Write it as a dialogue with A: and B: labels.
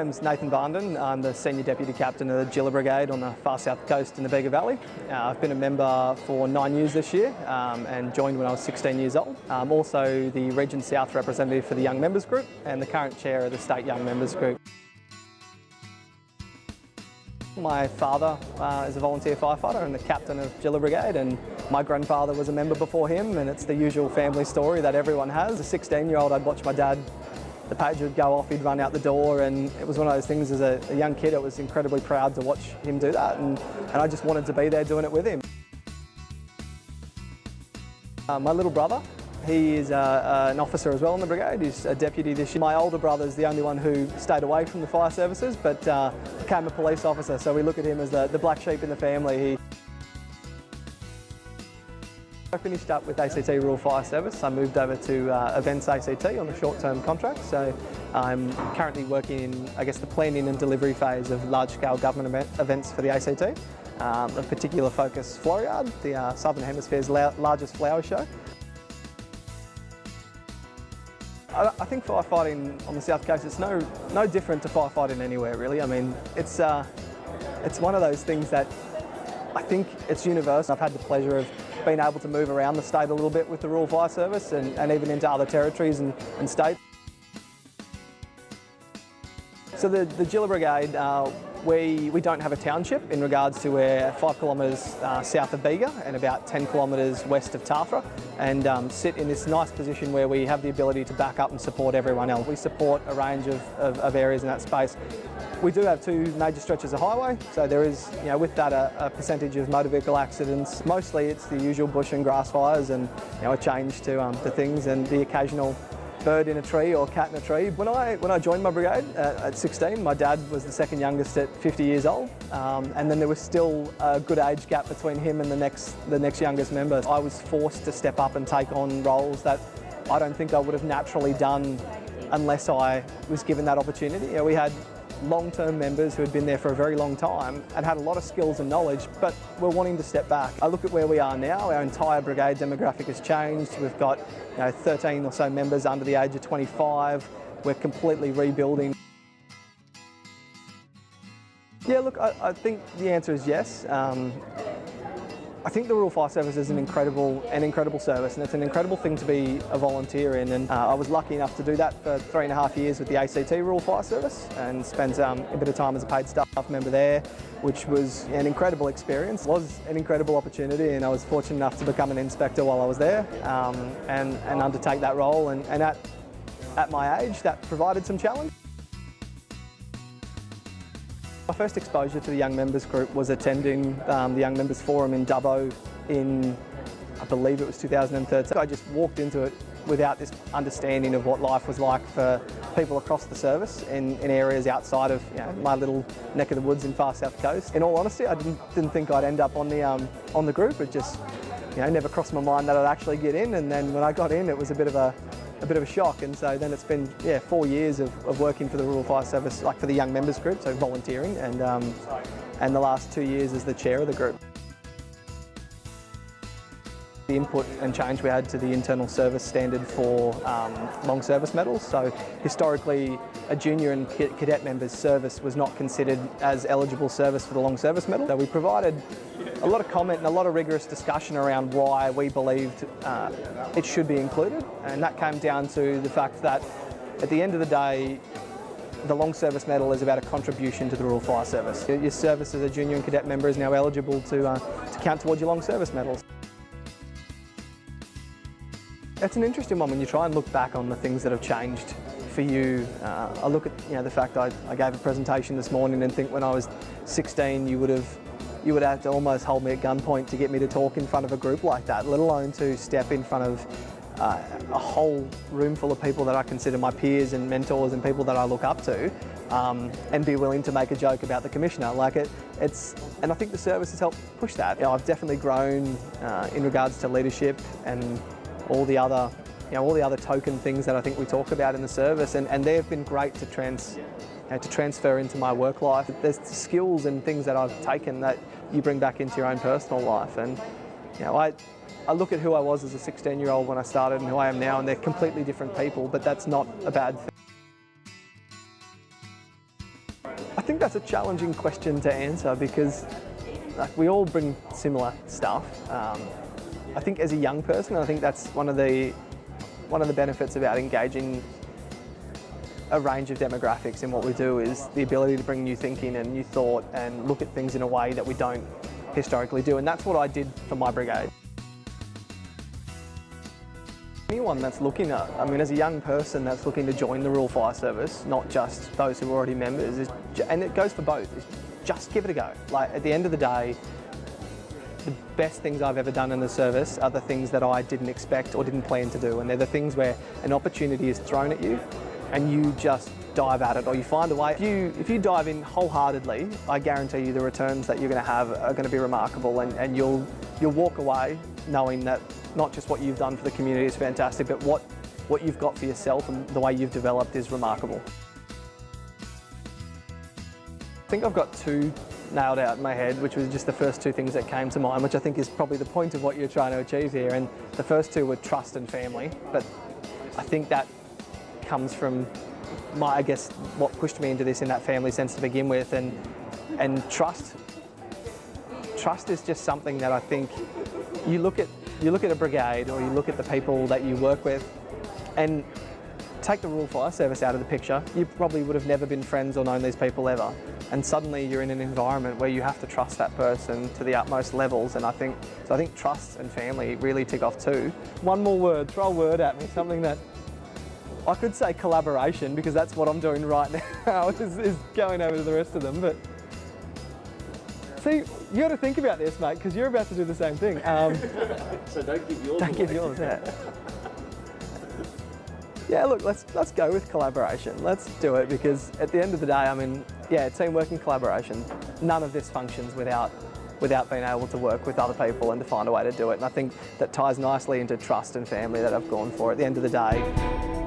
A: name's Nathan Barnden. I'm the Senior Deputy Captain of the Gila Brigade on the far south coast in the Bega Valley. I've been a member for 9 years this year and joined when I was 16 years old. I'm also the Region South representative for the Young Members Group and the current chair of the State Young Members Group. My father is a volunteer firefighter and the captain of Gila Brigade, and my grandfather was a member before him, and it's the usual family story that everyone has. As a 16-year-old, I'd watch my dad, the page would go off, he'd run out the door, and it was one of those things as a young kid, I was incredibly proud to watch him do that, and I just wanted to be there doing it with him. My little brother, he is an officer as well in the brigade. He's a deputy this year. My older brother's the only one who stayed away from the fire services, but became a police officer, so we look at him as the black sheep in the family. I finished up with ACT Rural Fire Service. I moved over to Events ACT on a short-term contract, so I'm currently working in, I guess, the planning and delivery phase of large-scale government events for the ACT. A particular focus, Floriade, the Southern Hemisphere's largest flower show. I think firefighting on the South Coast, it's no different to firefighting anywhere really. I mean, it's one of those things that I think it's universal. I've had the pleasure of being able to move around the state a little bit with the Rural Fire Service and even into other territories and states. So the Gila Brigade, we don't have a township in regards to we're 5 kilometres south of Bega and about 10 kilometres west of Tafra, and sit in this nice position where we have the ability to back up and support everyone else. We support a range of areas in that space. We do have 2 major stretches of highway, so there is, with that a percentage of motor vehicle accidents. Mostly it's the usual bush and grass fires and a change to things, and the occasional bird in a tree or cat in a tree. When I joined my brigade at 16, my dad was the second youngest at 50 years old, and then there was still a good age gap between him and the next youngest member. I was forced to step up and take on roles that I don't think I would have naturally done unless I was given that opportunity. We had long-term members who had been there for a very long time and had a lot of skills and knowledge, but were wanting to step back. I look at where we are now. Our entire brigade demographic has changed. We've got 13 or so members under the age of 25. We're completely rebuilding. Yeah, look, I think the answer is yes. I think the Rural Fire Service is an incredible service, and it's an incredible thing to be a volunteer in, and I was lucky enough to do that for 3.5 years with the ACT Rural Fire Service and spent a bit of time as a paid staff member there, which was an incredible experience. It was an incredible opportunity, and I was fortunate enough to become an inspector while I was there and undertake that role, and at my age that provided some challenge. My first exposure to the Young Members Group was attending the Young Members Forum in Dubbo in, I believe it was 2013. I just walked into it without this understanding of what life was like for people across the service in areas outside of my little neck of the woods in far south coast. In all honesty, I didn't think I'd end up on the group. It just never crossed my mind that I'd actually get in, and then when I got in, it was a bit of a shock, and so then it's been 4 years of working for the Rural Fire Service, like for the Young Members Group, so volunteering, and the last 2 years as the chair of the group. The input and change we had to the internal service standard for long service medals. So historically, a junior and cadet member's service was not considered as eligible service for the long service medal. So we provided a lot of comment and a lot of rigorous discussion around why we believed it should be included, and that came down to the fact that at the end of the day, the long service medal is about a contribution to the Rural Fire Service. Your service as a junior and cadet member is now eligible to count towards your long service medals. It's an interesting one when you try and look back on the things that have changed for you. I look at the fact I gave a presentation this morning and think when I was 16 you would have to almost hold me at gunpoint to get me to talk in front of a group like that, let alone to step in front of a whole room full of people that I consider my peers and mentors and people that I look up to, and be willing to make a joke about the Commissioner. And I think the service has helped push that. I've definitely grown in regards to leadership and all the other token things that I think we talk about in the service, and they've been great to transfer into my work life. There's skills and things that I've taken that you bring back into your own personal life, and I look at who I was as a 16-year-old when I started and who I am now, and they're completely different people, but that's not a bad thing. think that's a challenging question to answer because like, we all bring similar stuff. I think as a young person, I think that's one of the benefits about engaging a range of demographics in what we do is the ability to bring new thinking and new thought and look at things in a way that we don't historically do. And that's what I did for my brigade. Anyone that's looking at, I mean, as a young person that's looking to join the Rural Fire Service, not just those who are already members, and it goes for both, is just give it a go. Like at the end of the day, the best things I've ever done in the service are the things that I didn't expect or didn't plan to do. And they're the things where an opportunity is thrown at you and you just dive at it or you find a way. If you dive in wholeheartedly, I guarantee you the returns that you're going to have are going to be remarkable and you'll walk away knowing that not just what you've done for the community is fantastic, but what you've got for yourself and the way you've developed is remarkable. I think I've got two nailed out in my head, which was just the first two things that came to mind, which I think is probably the point of what you're trying to achieve here. And the first two were trust and family, but I think that comes from I guess what pushed me into this in that family sense to begin with, and trust. Trust is just something that I think you look at a brigade or you look at the people that you work with, and take the Rural Fire Service out of the picture, you probably would have never been friends or known these people ever. And suddenly you're in an environment where you have to trust that person to the utmost levels. And I think trust and family really tick off too. One more word, throw a word at me, something that I could say collaboration because that's what I'm doing right now is going over to the rest of them. But see, you got to think about this, mate, because you're about to do the same thing.
B: So don't give yours away.
A: Don't give yours, yeah. Yeah, look, let's go with collaboration. Let's do it because at the end of the day, I mean, yeah, teamwork and collaboration. None of this functions without being able to work with other people and to find a way to do it. And I think that ties nicely into trust and family that I've gone for. At the end of the day,